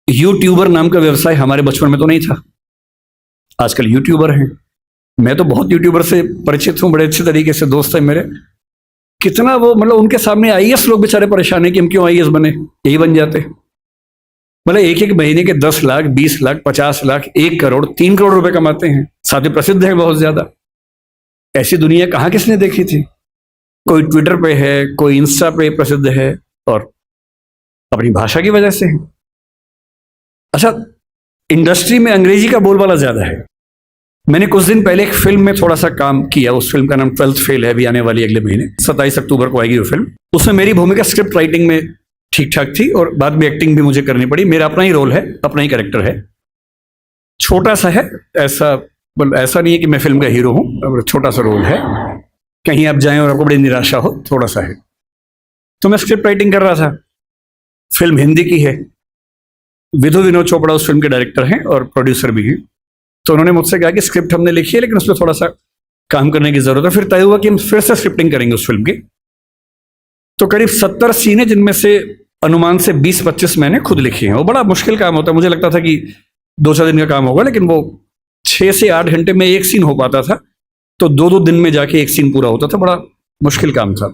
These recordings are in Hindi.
यूट्यूबर नाम का व्यवसाय हमारे बचपन में तो नहीं था। आजकल यूट्यूबर हैं। मैं तो बहुत यूट्यूबर से परिचित हूं, बड़े अच्छे तरीके से दोस्त हैं मेरे। कितना वो मतलब उनके सामने आईएएस लोग बेचारे परेशान है कि हम क्यों आईएएस बने, यही बन जाते। मतलब एक एक महीने के 10 लाख, 20 लाख, 50 लाख, 1 करोड़, 3 करोड़ रुपए कमाते हैं। साथ ही प्रसिद्ध है बहुत ज्यादा। ऐसी दुनिया कहाँ किसने देखी थी? कोई ट्विटर पे है, कोई इंस्टा पे प्रसिद्ध है, और अपनी भाषा की वजह से है। अच्छा, इंडस्ट्री में अंग्रेजी का बोलबाला ज्यादा है। मैंने कुछ दिन पहले एक फिल्म में थोड़ा सा काम किया। उस फिल्म का नाम 12th फेल है, अभी आने वाली अगले महीने 27 अक्टूबर को आएगी वो फिल्म। उसमें मेरी भूमिका स्क्रिप्ट राइटिंग में ठीक ठाक थी और बाद में एक्टिंग भी मुझे करनी पड़ी। मेरा अपना ही रोल है, अपना ही कैरेक्टर है, छोटा सा है। ऐसा नहीं है कि मैं फिल्म का हीरो हूं, छोटा सा रोल है। कहीं आप जाएं और आपको बड़ी निराशा हो, थोड़ा सा है। तो मैं स्क्रिप्ट राइटिंग कर रहा था। फिल्म हिंदी की है। विधु विनोद चोपड़ा उस फिल्म के डायरेक्टर हैं और प्रोड्यूसर भी हैं। तो उन्होंने मुझसे कहा कि स्क्रिप्ट हमने लिखी है लेकिन उस पर थोड़ा सा काम करने की जरूरत है। फिर तय हुआ कि हम फिर से स्क्रिप्टिंग करेंगे उस फिल्म की। तो करीब 70 सीनें, जिनमें से अनुमान से 20-25 मैंने खुद लिखी हैं। वो बड़ा मुश्किल काम होता है। मुझे लगता था कि 2-4 दिन का काम होगा, लेकिन वो 6 से 8 घंटे में एक सीन हो पाता था। तो 2-2 दिन में जाके एक सीन पूरा होता था। बड़ा मुश्किल काम था।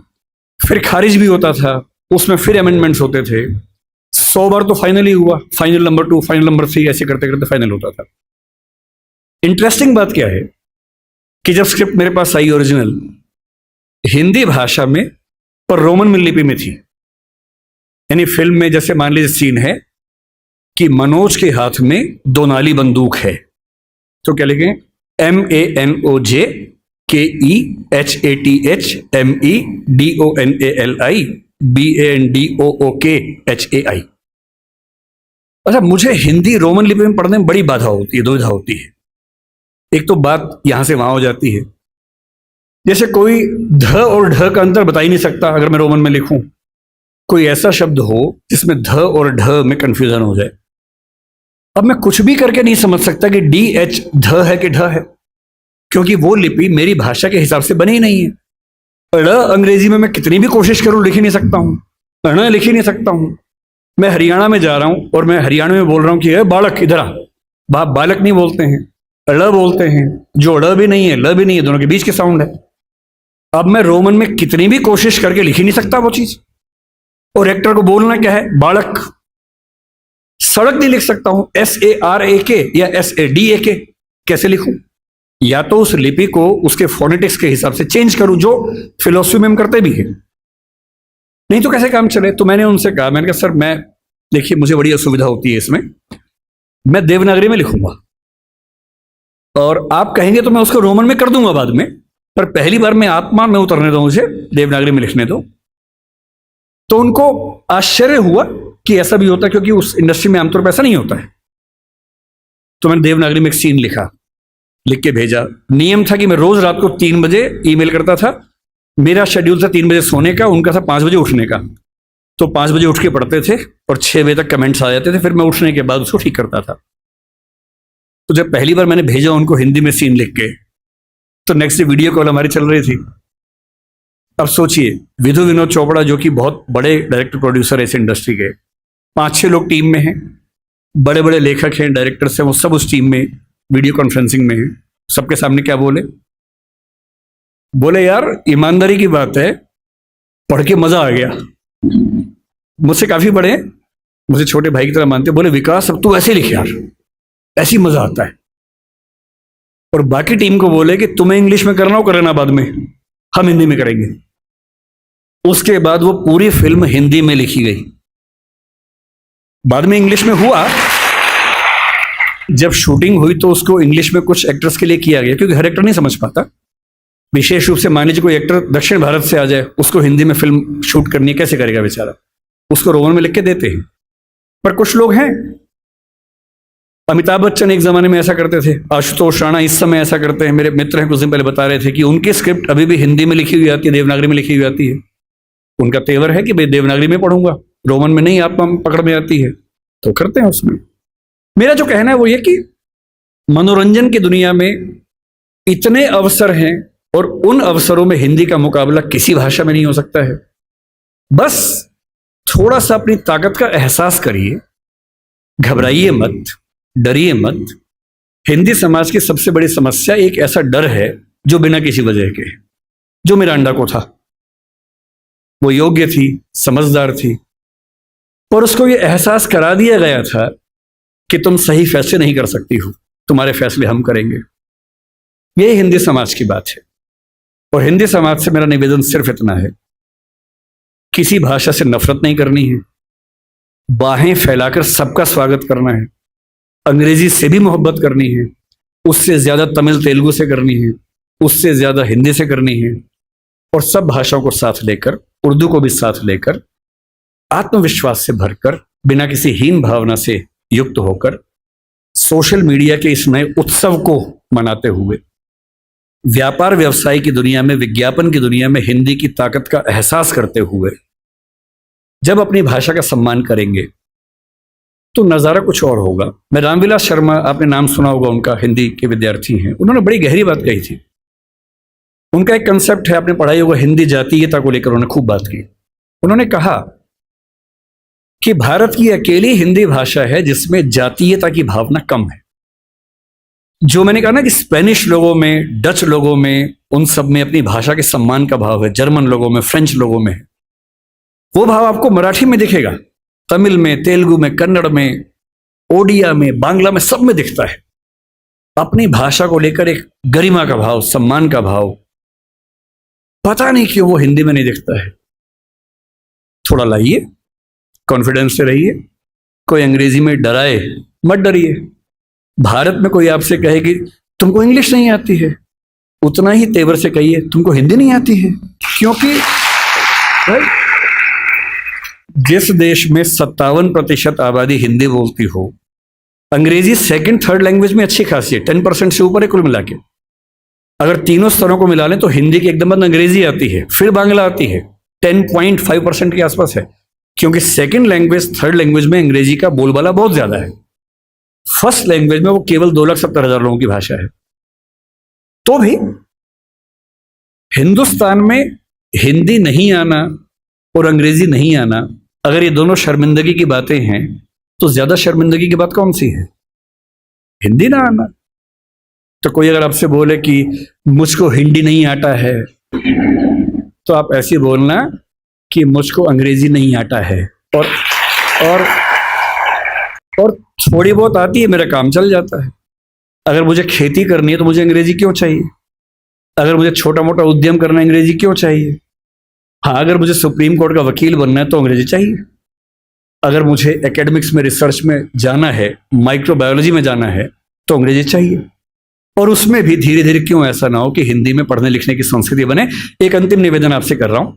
फिर खारिज भी होता था, उसमें फिर अमेंडमेंट्स होते थे। 100 बार तो फाइनल ही हुआ, फाइनल नंबर 2, फाइनल नंबर 3, ऐसे करते करते फाइनल होता था। इंटरेस्टिंग बात क्या है कि जब स्क्रिप्ट मेरे पास आई ओरिजिनल, हिंदी भाषा में, पर रोमन लिपि में थी। यानी फिल्म में जैसे मान लीजिए सीन है कि मनोज के हाथ में 2 नाली बंदूक है, तो क्या लिखें? MANOJKEHATHMEDONALI अच्छा, मुझे हिंदी रोमन लिपि में पढ़ने में बड़ी बाधा होती है, दुविधा होती है। एक तो बात यहां से वहां हो जाती है। जैसे कोई ध और ढ का अंतर बता ही नहीं सकता अगर मैं रोमन में लिखूं। कोई ऐसा शब्द हो जिसमें ध और ढ में कंफ्यूजन हो जाए। अब मैं कुछ भी करके नहीं समझ सकता कि DH ध है कि ढ है, क्योंकि वो लिपि मेरी भाषा के हिसाब से बनी ही नहीं है। ड़ अंग्रेजी में मैं कितनी भी कोशिश करूं लिख ही नहीं सकता हूं, ण लिख ही नहीं सकता हूं। मैं हरियाणा में जा रहा हूं और मैं हरियाणा में बोल रहा हूं कि बालक इधर आ, बालक नहीं बोलते हैं, ड़ बोलते हैं। जो ड़ भी नहीं है, ल भी नहीं है, दोनों के बीच के साउंड है। अब मैं रोमन में कितनी भी कोशिश करके लिख ही नहीं सकता वो चीज। और एक्टर को बोलना क्या है? बालक। सड़क नहीं लिख सकता हूं, SARAK या SADAK। कैसे लिखूं? या तो उस लिपि को उसके फोनेटिक्स के हिसाब से चेंज करूं, जो फिलोसफी में हम करते भी हैं, नहीं तो कैसे काम चले। तो मैंने उनसे कहा, मैंने कहा सर, मैं देखिए मुझे बड़ी असुविधा होती है इसमें, मैं देवनागरी में लिखूंगा और आप कहेंगे तो मैं उसको रोमन में कर दूंगा बाद में, पर पहली बार मैं आत्मा में उतरने दो, मुझे देवनागरी में लिखने दो। तो उनको आश्चर्य हुआ कि ऐसा भी होता है, क्योंकि उस इंडस्ट्री में आमतौर पर ऐसा नहीं होता है। तो मैंने देवनागरी में एक सीन लिखा, लिख के भेजा। नियम था कि मैं रोज रात को 3 बजे ईमेल करता था। मेरा शेड्यूल था 3 बजे सोने का, उनका था 5 बजे उठने का। तो 5 बजे उठ के पढ़ते थे और 6 बजे तक कमेंट्स आ जाते थे। फिर मैं उठने के बाद उसको ठीक करता था। तो जब पहली बार मैंने भेजा उनको हिंदी में सीन लिख के, तो नेक्स्ट डे वीडियो कॉल हमारी चल रही थी। अब सोचिए, विधु विनोद चोपड़ा जो कि बहुत बड़े डायरेक्टर प्रोड्यूसर है इस इंडस्ट्री के, 5-6 लोग टीम में हैं, बड़े बड़े लेखक हैं, डायरेक्टर्स हैं, वो सब उस टीम में वीडियो कॉन्फ्रेंसिंग में हैं। सबके सामने क्या बोले यार, ईमानदारी की बात है, पढ़ के मजा आ गया। मुझसे काफी बड़े हैं, मुझे छोटे भाई की तरह मानते। बोले विकास, अब तू ऐसे लिख यार, ऐसी मजा आता है। और बाकी टीम को बोले कि तुम्हें इंग्लिश में करना हो कर लेना, बाद में हम हिंदी में करेंगे। उसके बाद वो पूरी फिल्म हिंदी में लिखी गई। बाद में इंग्लिश में हुआ, जब शूटिंग हुई तो उसको इंग्लिश में कुछ एक्टर्स के लिए किया गया, क्योंकि हर एक्टर नहीं समझ पाता। विशेष रूप से मान लीजिए कोई एक्टर दक्षिण भारत से आ जाए, उसको हिंदी में फिल्म शूट करनी है, कैसे करेगा बेचारा? उसको रोमन में लिख के देते हैं। पर कुछ लोग हैं, अमिताभ बच्चन एक जमाने में ऐसा करते थे, आशुतोष राणा इस समय ऐसा करते हैं। मेरे मित्र हैं, कुछ दिन पहले बता रहे थे कि उनकी स्क्रिप्ट अभी भी हिंदी में लिखी हुई आती है, देवनागरी में लिखी हुई आती है। उनका तेवर है कि भाई देवनागरी में पढ़ूंगा, रोमन में नहीं आप पकड़ में आती है, तो करते हैं उसमें। मेरा जो कहना है वो ये कि मनोरंजन की दुनिया में इतने अवसर हैं और उन अवसरों में हिंदी का मुकाबला किसी भाषा में नहीं हो सकता है। बस थोड़ा सा अपनी ताकत का एहसास करिए घबराइए मत, डरिए मत। हिंदी समाज की सबसे बड़ी समस्या एक ऐसा डर है जो बिना किसी वजह के, जो मिरांडा को था। वो योग्य थी, समझदार थी, पर उसको ये एहसास करा दिया गया था कि तुम सही फैसले नहीं कर सकती हो, तुम्हारे फैसले हम करेंगे। यही हिंदी समाज की बात है। और हिंदी समाज से मेरा निवेदन सिर्फ इतना है, किसी भाषा से नफरत नहीं करनी है, बाहें फैलाकर सबका स्वागत करना है। अंग्रेजी से भी मोहब्बत करनी है, उससे ज्यादा तमिल तेलुगु से करनी है, उससे ज्यादा हिंदी से करनी है। और सब भाषाओं को साथ लेकर, उर्दू को भी साथ लेकर, आत्मविश्वास से भरकर, बिना किसी हीन भावना से युक्त होकर, सोशल मीडिया के इस नए उत्सव को मनाते हुए, व्यापार व्यवसाय की दुनिया में, विज्ञापन की दुनिया में हिंदी की ताकत का एहसास करते हुए जब अपनी भाषा का सम्मान करेंगे तो नज़ारा कुछ और होगा। मैं रामविलास शर्मा, आपने नाम सुना होगा उनका, हिंदी के विद्यार्थी हैं। उन्होंने बड़ी गहरी बात कही थी। उनका एक कंसेप्ट है, आपने पढ़ाई होगा, हिंदी जातीयता को लेकर उन्होंने खूब बात की। उन्होंने कहा कि भारत की अकेली हिंदी भाषा है जिसमें जातीयता की भावना कम है। जो मैंने कहा ना कि स्पेनिश लोगों में, डच लोगों में, उन सब में अपनी भाषा के सम्मान का भाव है, जर्मन लोगों में, फ्रेंच लोगों में है। वो भाव आपको मराठी में दिखेगा, तमिल में, तेलुगु में, कन्नड़ में, ओडिया में, बांग्ला में, सब में दिखता है। अपनी भाषा को लेकर एक गरिमा का भाव, सम्मान का भाव, पता नहीं क्यों वो हिंदी में नहीं दिखता है। थोड़ा लाइए, कॉन्फिडेंस से रहिए। कोई अंग्रेजी में डराए मत डरिए। भारत में कोई आपसे कहे कि तुमको इंग्लिश नहीं आती है, उतना ही तेवर से कहिए तुमको हिंदी नहीं आती है। क्योंकि जिस देश में 57% आबादी हिंदी बोलती हो, अंग्रेजी सेकंड थर्ड लैंग्वेज में अच्छी खासी है, 10% से ऊपर है कुल मिला के। अगर तीनों स्तरों को मिला लें तो हिंदी की एकदम बाद अंग्रेजी आती है, फिर बांग्ला आती है, 10.5% के आसपास है। क्योंकि सेकंड लैंग्वेज, थर्ड लैंग्वेज में अंग्रेजी का बोलबाला बहुत ज्यादा है। फर्स्ट लैंग्वेज में वो केवल 2,70,000 लोगों की भाषा है। तो भी हिंदुस्तान में हिंदी नहीं आना और अंग्रेजी नहीं आना, अगर ये दोनों शर्मिंदगी की बातें हैं तो ज्यादा शर्मिंदगी की बात कौन सी है? हिंदी ना आना। तो कोई अगर आपसे बोले कि मुझको हिंदी नहीं आता है, तो आप ऐसे बोलना कि मुझको अंग्रेजी नहीं आता है, और थोड़ी बहुत आती है, मेरा काम चल जाता है। अगर मुझे खेती करनी है तो मुझे अंग्रेजी क्यों चाहिए? अगर मुझे छोटा मोटा उद्यम करना है, अंग्रेजी क्यों चाहिए? हाँ, अगर मुझे सुप्रीम कोर्ट का वकील बनना है तो अंग्रेजी चाहिए। अगर मुझे एकेडमिक्स में, रिसर्च में जाना है, माइक्रोबायोलॉजी में जाना है, तो अंग्रेजी चाहिए। और उसमें भी धीरे धीरे क्यों ऐसा ना हो कि हिंदी में पढ़ने लिखने की संस्कृति बने। एक अंतिम निवेदन आपसे कर रहा हूं।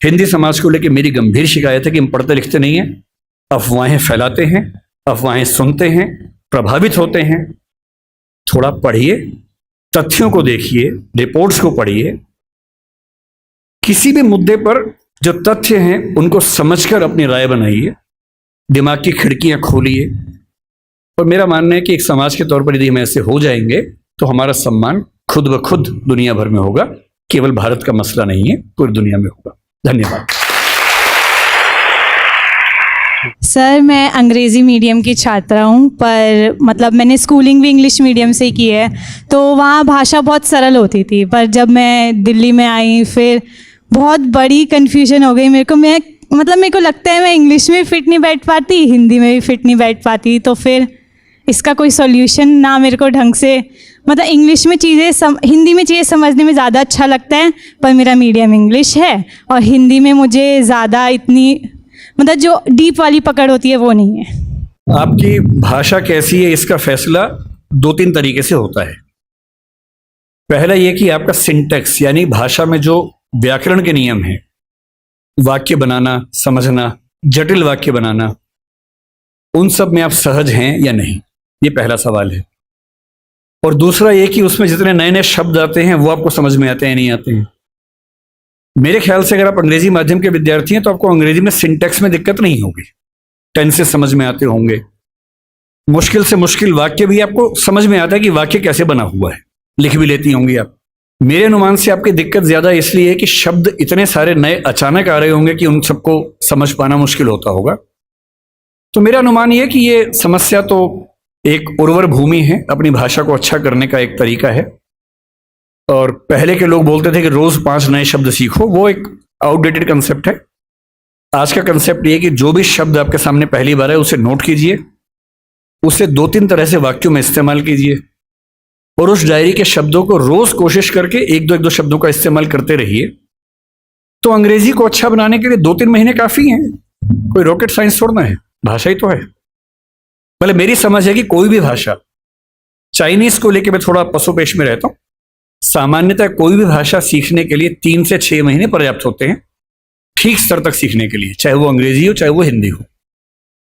हिंदी समाज को लेकर मेरी गंभीर शिकायत है कि हम पढ़ते लिखते नहीं हैं, अफवाहें फैलाते हैं, अफवाहें सुनते हैं, प्रभावित होते हैं। थोड़ा पढ़िए, तथ्यों को देखिए, रिपोर्ट्स को पढ़िए, किसी भी मुद्दे पर जो तथ्य हैं उनको समझकर अपनी राय बनाइए, दिमाग की खिड़कियां खोलिए। और मेरा मानना है कि एक समाज के तौर पर यदि हम ऐसे हो जाएंगे तो हमारा सम्मान खुद ब खुद दुनिया भर में होगा। केवल भारत का मसला नहीं है, पूरी दुनिया में होगा। धन्यवाद। सर, मैं अंग्रेज़ी मीडियम की छात्रा हूँ, पर मतलब मैंने स्कूलिंग भी इंग्लिश मीडियम से की है, तो वहाँ भाषा बहुत सरल होती थी। पर जब मैं दिल्ली में आई, फिर बहुत बड़ी कन्फ्यूजन हो गई मेरे को। मेरे को लगता है मैं इंग्लिश में फिट नहीं बैठ पाती, हिंदी में भी फिट नहीं बैठ पाती। तो फिर इसका कोई सॉल्यूशन ना मेरे को ढंग से, मतलब इंग्लिश में चीज़ें हिंदी में चीज़ें समझने में ज़्यादा अच्छा लगता है, पर मेरा मीडियम इंग्लिश है और हिंदी में मुझे ज़्यादा इतनी जो डीप वाली पकड़ होती है वो नहीं है। आपकी भाषा कैसी है इसका फैसला 2-3 तरीके से होता है। पहला ये कि आपका सिंटैक्स, यानी भाषा में जो व्याकरण के नियम हैं, वाक्य बनाना, समझना, जटिल वाक्य बनाना, उन सब में आप सहज हैं या नहीं, ये पहला सवाल है। और दूसरा ये कि उसमें जितने नए नए शब्द आते हैं वो आपको समझ में आते हैं या नहीं आते हैं। मेरे ख्याल से अगर आप अंग्रेजी माध्यम के विद्यार्थी हैं तो आपको अंग्रेजी में सिंटैक्स में दिक्कत नहीं होगी, टेंसेस समझ में आते होंगे, मुश्किल से मुश्किल वाक्य भी आपको समझ में आता है कि वाक्य कैसे बना हुआ है, लिख भी लेती होंगी आप। मेरे अनुमान से आपकी दिक्कत ज्यादा इसलिए है कि शब्द इतने सारे नए अचानक आ रहे होंगे कि उन सबको समझ पाना मुश्किल होता होगा। तो मेरा अनुमान ये कि ये समस्या तो एक उर्वर भूमि है, अपनी भाषा को अच्छा करने का एक तरीका है। और पहले के लोग बोलते थे कि रोज 5 नए शब्द सीखो, वो एक आउटडेटेड कंसेप्ट है। आज का कंसेप्ट ये है कि जो भी शब्द आपके सामने पहली बार है उसे नोट कीजिए, उसे 2-3 तरह से वाक्यों में इस्तेमाल कीजिए और उस डायरी के शब्दों को रोज कोशिश करके 1-2 शब्दों का इस्तेमाल करते रहिए। तो अंग्रेजी को अच्छा बनाने के लिए 2-3 महीने काफी हैं। कोई रॉकेट साइंस थोड़ा है, भाषा ही तो है। भले मेरी समझ है कि कोई भी भाषा, चाइनीज को लेकर मैं थोड़ा पसोपेश में रहता हूं, सामान्यतः कोई भी भाषा सीखने के लिए 3 से 6 महीने पर्याप्त होते हैं ठीक स्तर तक सीखने के लिए, चाहे वो अंग्रेजी हो चाहे वो हिंदी हो।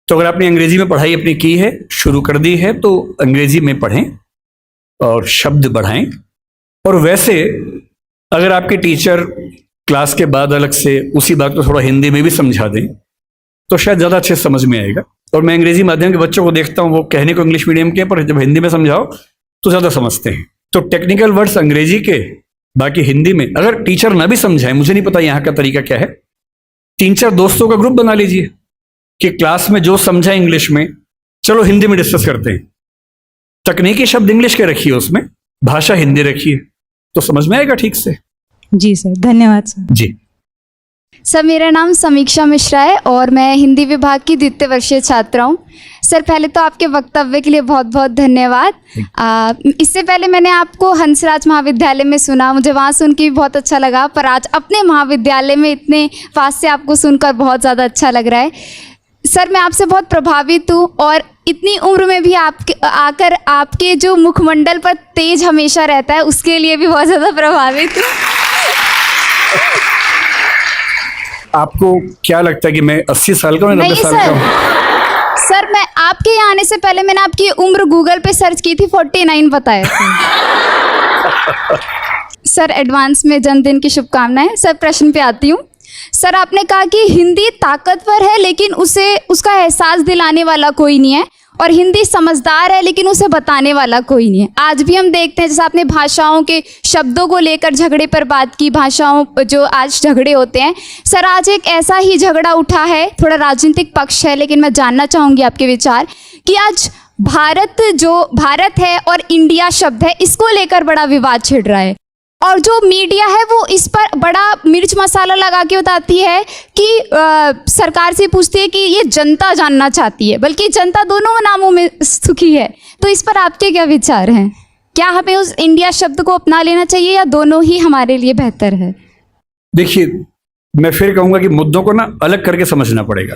तो अगर आपने अंग्रेजी में पढ़ाई अपनी की है, शुरू कर दी है, तो अंग्रेजी में पढ़ें और शब्द बढ़ाएं। और वैसे अगर आपके टीचर क्लास के बाद अलग से उसी बात को थोड़ा हिंदी में भी समझा दें तो शायद ज़्यादा अच्छे से समझ में आएगा। और मैं अंग्रेजी माध्यम के बच्चों को देखता हूँ, वो कहने को इंग्लिश मीडियम के, पर जब हिंदी में समझाओ तो ज़्यादा समझते हैं। तो टेक्निकल वर्ड्स अंग्रेजी के, बाकी हिंदी में। अगर टीचर ना भी समझाए, मुझे नहीं पता यहाँ का तरीका क्या है, 3-4 दोस्तों का ग्रुप बना लीजिए कि क्लास में जो समझा इंग्लिश में, चलो हिंदी में डिस्कस करते हैं। तकनीकी शब्द इंग्लिश के रखिए, उसमें भाषा हिंदी रखिए, तो समझ में आएगा ठीक से। जी सर, धन्यवाद सर। जी सर, मेरा नाम समीक्षा मिश्रा है और मैं हिंदी विभाग की 2य वर्षीय छात्रा हूँ। सर, पहले तो आपके वक्तव्य के लिए बहुत बहुत धन्यवाद। इससे पहले मैंने आपको हंसराज महाविद्यालय में सुना, मुझे वहाँ सुन के भी बहुत अच्छा लगा, पर आज अपने महाविद्यालय में इतने पास से आपको सुनकर बहुत ज़्यादा अच्छा लग रहा है। सर, मैं आपसे बहुत प्रभावित हूँ और इतनी उम्र में भी आकर आपके जो मुखमंडल पर तेज हमेशा रहता है, उसके लिए भी बहुत ज़्यादा प्रभावित हूँ। आपको क्या लगता है कि मैं 80 साल का हूं या 90 नहीं साल का हूं? सर, मैं आपके यहाँ आने से पहले मैंने आपकी उम्र गूगल पे सर्च की थी, 49 बताया था। सर, एडवांस में जन्मदिन की शुभकामनाएं। सर, प्रश्न पे आती हूँ। सर, आपने कहा कि हिंदी ताकतवर है लेकिन उसका एहसास दिलाने वाला कोई नहीं है, और हिंदी समझदार है लेकिन उसे बताने वाला कोई नहीं है। आज भी हम देखते हैं, जैसे आपने भाषाओं के शब्दों को लेकर झगड़े पर बात की, भाषाओं जो आज झगड़े होते हैं। सर, आज एक ऐसा ही झगड़ा उठा है, थोड़ा राजनीतिक पक्ष है, लेकिन मैं जानना चाहूँगी आपके विचार कि आज भारत है और इंडिया शब्द है, इसको लेकर बड़ा विवाद छिड़ रहा है, और जो मीडिया है वो इस पर बड़ा मिर्च मसाला लगा के बताती है कि सरकार से पूछती है कि ये जनता जानना चाहती है, बल्कि जनता दोनों नामों में सुखी है। तो इस पर आपके क्या विचार हैं? क्या हमें उस इंडिया शब्द को अपना लेना चाहिए या दोनों ही हमारे लिए बेहतर है? देखिए, मैं फिर कहूंगा कि मुद्दों को ना अलग करके समझना पड़ेगा।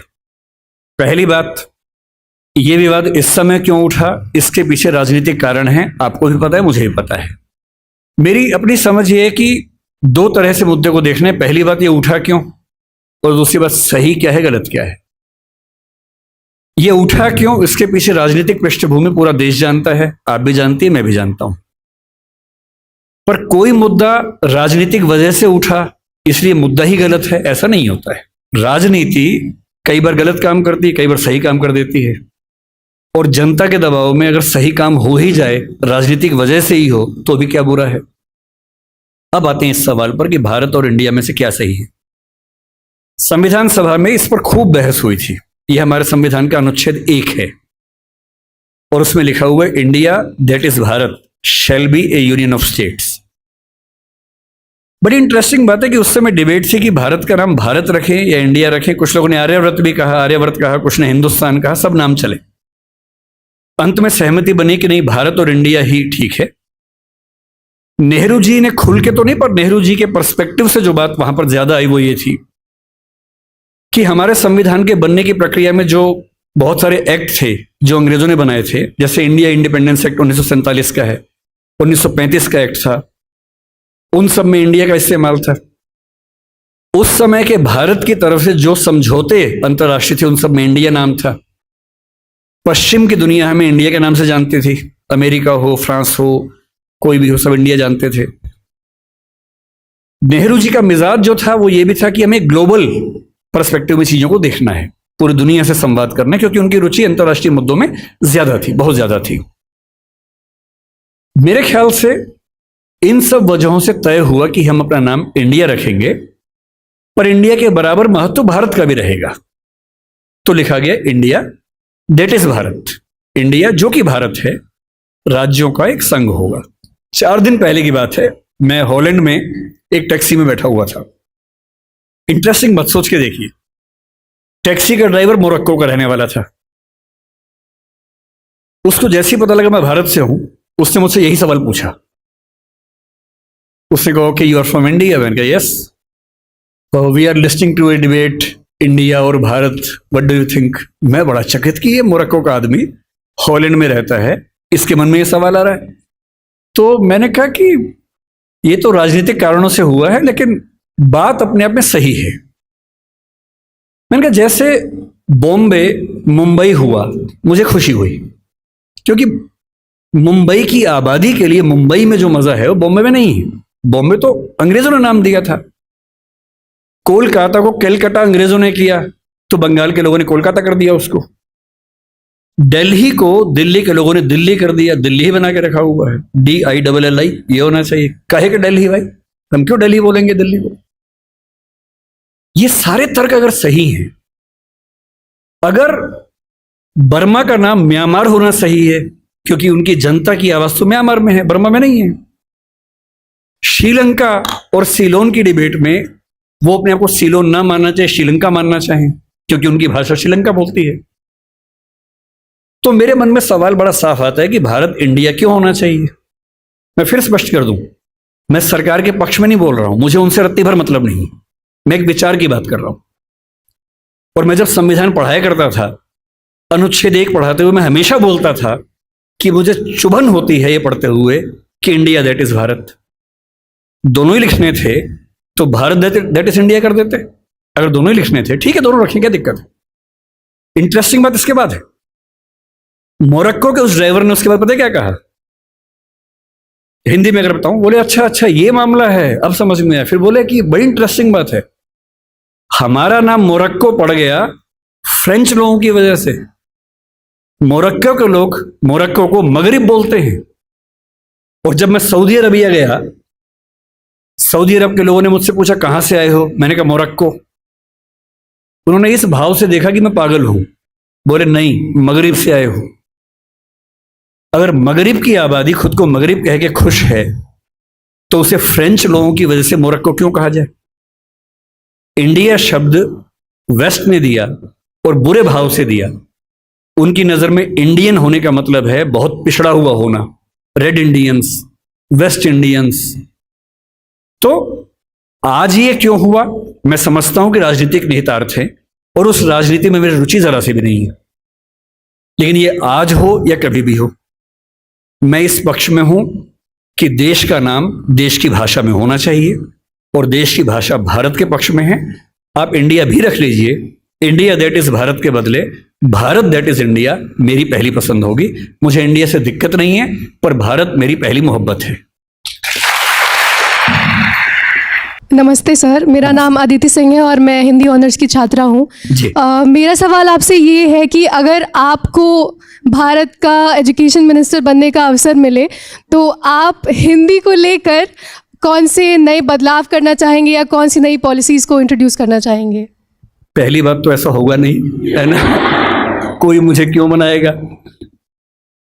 पहली बात, ये विवाद इस समय क्यों उठा, इसके पीछे राजनीतिक कारण है, आपको भी पता है, मुझे भी पता है। मेरी अपनी समझ ये है कि 2 तरह से मुद्दे को देखना है। पहली बात, ये उठा क्यों, और दूसरी बात, सही क्या है गलत क्या है। ये उठा क्यों, इसके पीछे राजनीतिक पृष्ठभूमि पूरा देश जानता है, आप भी जानती है, मैं भी जानता हूं। पर कोई मुद्दा राजनीतिक वजह से उठा इसलिए मुद्दा ही गलत है, ऐसा नहीं होता है। राजनीति कई बार गलत काम करती है, कई बार सही काम कर देती है, और जनता के दबाव में अगर सही काम हो ही जाए, राजनीतिक वजह से ही हो, तो भी क्या बुरा है। अब आते हैं इस सवाल पर कि भारत और इंडिया में से क्या सही है। संविधान सभा में इस पर खूब बहस हुई थी। यह हमारे संविधान का अनुच्छेद 1 है और उसमें लिखा हुआ है, India that is Bharat shall be A union of states. बड़ी इंटरेस्टिंग बात है कि उस समय डिबेट थी कि भारत का नाम भारत रखें या इंडिया रखें। कुछ लोगों ने आर्यव्रत भी कहा, आर्यव्रत कहा, कुछ ने हिंदुस्तान कहा, सब नाम चले। अंत में सहमति बनी कि नहीं, भारत और इंडिया ही ठीक है। नेहरू जी ने खुल के तो नहीं, पर नेहरू जी के पर्सपेक्टिव से जो बात वहां पर ज्यादा आई वो ये थी कि हमारे संविधान के बनने की प्रक्रिया में जो बहुत सारे एक्ट थे जो अंग्रेजों ने बनाए थे, जैसे इंडिया इंडिपेंडेंस एक्ट 1947 का है, 1935 का एक्ट था, उन सब में इंडिया का इस्तेमाल था। उस समय के भारत की तरफ से जो समझौते अंतर्राष्ट्रीय थे, उन सब में इंडिया नाम था। पश्चिम की दुनिया हमें इंडिया के नाम से जानती थी, अमेरिका हो, फ्रांस हो, कोई भी हो, सब इंडिया जानते थे। नेहरू जी का मिजाज जो था वो ये भी था कि हमें ग्लोबल पर्सपेक्टिव में चीजों को देखना है, पूरी दुनिया से संवाद करना है, क्योंकि उनकी रुचि अंतर्राष्ट्रीय मुद्दों में ज्यादा थी, बहुत ज्यादा थी। मेरे ख्याल से इन सब वजहों से तय हुआ कि हम अपना नाम इंडिया रखेंगे, पर इंडिया के बराबर महत्व भारत का भी रहेगा। तो लिखा गया India that is Bharat. India जो कि भारत है, राज्यों का एक संघ होगा। 4 दिन पहले की बात है, मैं हॉलैंड में एक टैक्सी में बैठा हुआ था। इंटरेस्टिंग मत सोच के देखिए, टैक्सी का ड्राइवर मोरक्को का रहने वाला था। उसको जैसे ही पता लगा मैं भारत से हूं, उसने मुझसे यही सवाल पूछा। उसने कहा कि यू आर फ्रॉम इंडिया? मैंने कहा yes. We are listening to a debate India और Bharat, what do you think? मैं बड़ा चकित कि ये मोरक्को का आदमी हॉलैंड में रहता है, इसके मन में ये सवाल आ रहा है। तो मैंने कहा कि ये तो राजनीतिक कारणों से हुआ है, लेकिन बात अपने आप में सही है। मैंने कहा जैसे बॉम्बे मुंबई हुआ, मुझे खुशी हुई, क्योंकि मुंबई की आबादी के लिए मुंबई में जो मजा है वो बॉम्बे में नहीं है। बॉम्बे तो अंग्रेजों ने नाम दिया था। कोलकाता को कैलकाटा अंग्रेजों ने किया, तो बंगाल के लोगों ने कोलकाता कर दिया उसको। दिल्ली को दिल्ली के लोगों ने दिल्ली कर दिया, दिल्ली ही बना के रखा हुआ है, DILLI, ये होना चाहिए। काहे के दिल्ली भाई, हम क्यों दिल्ली बोलेंगे दिल्ली को? ये सारे तर्क अगर सही हैं, अगर बर्मा का नाम म्यांमार होना सही है क्योंकि उनकी जनता की आवाज तो म्यांमार में है, बर्मा में नहीं है। श्रीलंका और सीलोन की डिबेट में वो अपने आप को सीलोन ना मानना चाहे, श्रीलंका मानना चाहें, क्योंकि उनकी भाषा श्रीलंका बोलती है। तो मेरे मन में सवाल बड़ा साफ आता है कि भारत इंडिया क्यों होना चाहिए। मैं फिर स्पष्ट कर दूं, मैं सरकार के पक्ष में नहीं बोल रहा हूं, मुझे उनसे रत्ती भर मतलब नहीं, मैं एक विचार की बात कर रहा हूं। और मैं जब संविधान पढ़ाया करता था, अनुच्छेद 1 पढ़ाते हुए मैं हमेशा बोलता था कि मुझे चुभन होती है ये पढ़ते हुए कि इंडिया दैट इज भारत। दोनों ही लिखने थे तो भारत दैट इज इंडिया कर देते। अगर दोनों ही लिखने थे, ठीक है, दोनों रखें, क्या दिक्कत है। इंटरेस्टिंग बात इसके बाद है, मोरक्को के उस ड्राइवर ने उसके बाद पता है क्या कहा? हिंदी में अगर बताऊं, बोले अच्छा अच्छा ये मामला है, अब समझ में आया। फिर बोले कि बड़ी इंटरेस्टिंग बात है, हमारा नाम मोरक्को पड़ गया फ्रेंच लोगों की वजह से। मोरक्को के लोग मोरक्को को मगरिब बोलते हैं। और जब मैं सऊदी अरबिया गया, सऊदी अरब के लोगों ने मुझसे पूछा कहां से आए हो, मैंने कहा मोरक्को। उन्होंने इस भाव से देखा कि मैं पागल हूं, बोले नहीं, मगरिब से आए हो। अगर मगरिब की आबादी खुद को मगरिब कह के खुश है, तो उसे फ्रेंच लोगों की वजह से मोरक्को क्यों कहा जाए? इंडिया शब्द वेस्ट ने दिया और बुरे भाव से दिया। उनकी नजर में इंडियन होने का मतलब है बहुत पिछड़ा हुआ होना, रेड इंडियंस, वेस्ट इंडियंस। तो आज ये क्यों हुआ? मैं समझता हूं कि राजनीतिक निहितार्थ है और उस राजनीति में मेरी रुचि जरा सी भी नहीं है, लेकिन ये आज हो या कभी भी हो, मैं इस पक्ष में हूं कि देश का नाम देश की भाषा में होना चाहिए और देश की भाषा भारत के पक्ष में है। आप इंडिया भी रख लीजिए, इंडिया दैट इज भारत के बदले भारत दैट इज इंडिया मेरी पहली पसंद होगी। मुझे इंडिया से दिक्कत नहीं है, पर भारत मेरी पहली मोहब्बत है। नमस्ते सर, मेरा नाम अदिति सिंह है और मैं हिंदी ऑनर्स की छात्रा हूँ। मेरा सवाल आपसे ये है कि अगर आपको भारत का एजुकेशन मिनिस्टर बनने का अवसर मिले तो आप हिंदी को लेकर कौन से नए बदलाव करना चाहेंगे या कौन सी नई पॉलिसीज़ को इंट्रोड्यूस करना चाहेंगे? पहली बात तो ऐसा होगा नहीं, है ना, कोई मुझे क्यों बनाएगा।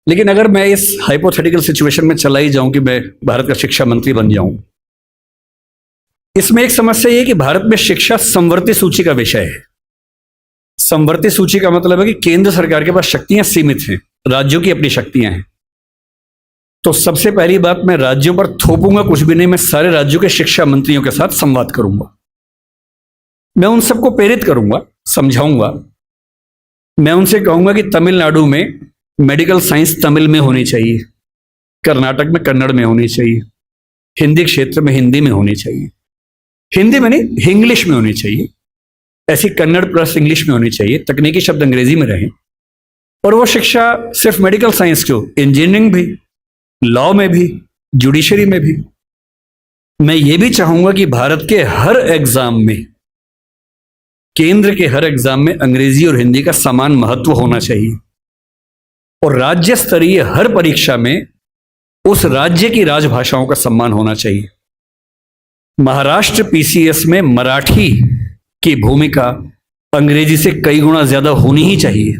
लेकिन अगर मैं इस हाइपोथेटिकल सिचुएशन में चला ही जाऊं कि मैं भारत का शिक्षा मंत्री बन जाऊं, इसमें एक समस्या ये है कि भारत में शिक्षा समवर्ती सूची का विषय है। समवर्ती सूची का मतलब है कि केंद्र सरकार के पास शक्तियां सीमित हैं, राज्यों की अपनी शक्तियां हैं। तो सबसे पहली बात, मैं राज्यों पर थोपूंगा कुछ भी नहीं, मैं सारे राज्यों के शिक्षा मंत्रियों के साथ संवाद करूंगा। मैं उन सबको प्रेरित करूंगा, समझाऊंगा। मैं उनसे कहूंगा कि तमिलनाडु में मेडिकल साइंस तमिल में होनी चाहिए, कर्नाटक में कन्नड़ में होनी चाहिए, हिंदी क्षेत्र में हिंदी में होनी चाहिए, हिंदी में नहीं इंग्लिश में होनी चाहिए, ऐसी कन्नड़ प्लस इंग्लिश में होनी चाहिए, तकनीकी शब्द अंग्रेजी में रहें। और वो शिक्षा सिर्फ मेडिकल साइंस क्यों, इंजीनियरिंग भी, लॉ में भी, जुडिशरी में भी। मैं ये भी चाहूंगा कि भारत के हर एग्जाम में, केंद्र के हर एग्जाम में अंग्रेजी और हिंदी का समान महत्व होना चाहिए और राज्य स्तरीय हर परीक्षा में उस राज्य की राजभाषाओं का सम्मान होना चाहिए। महाराष्ट्र PCS में मराठी की भूमिका अंग्रेजी से कई गुना ज्यादा होनी ही चाहिए।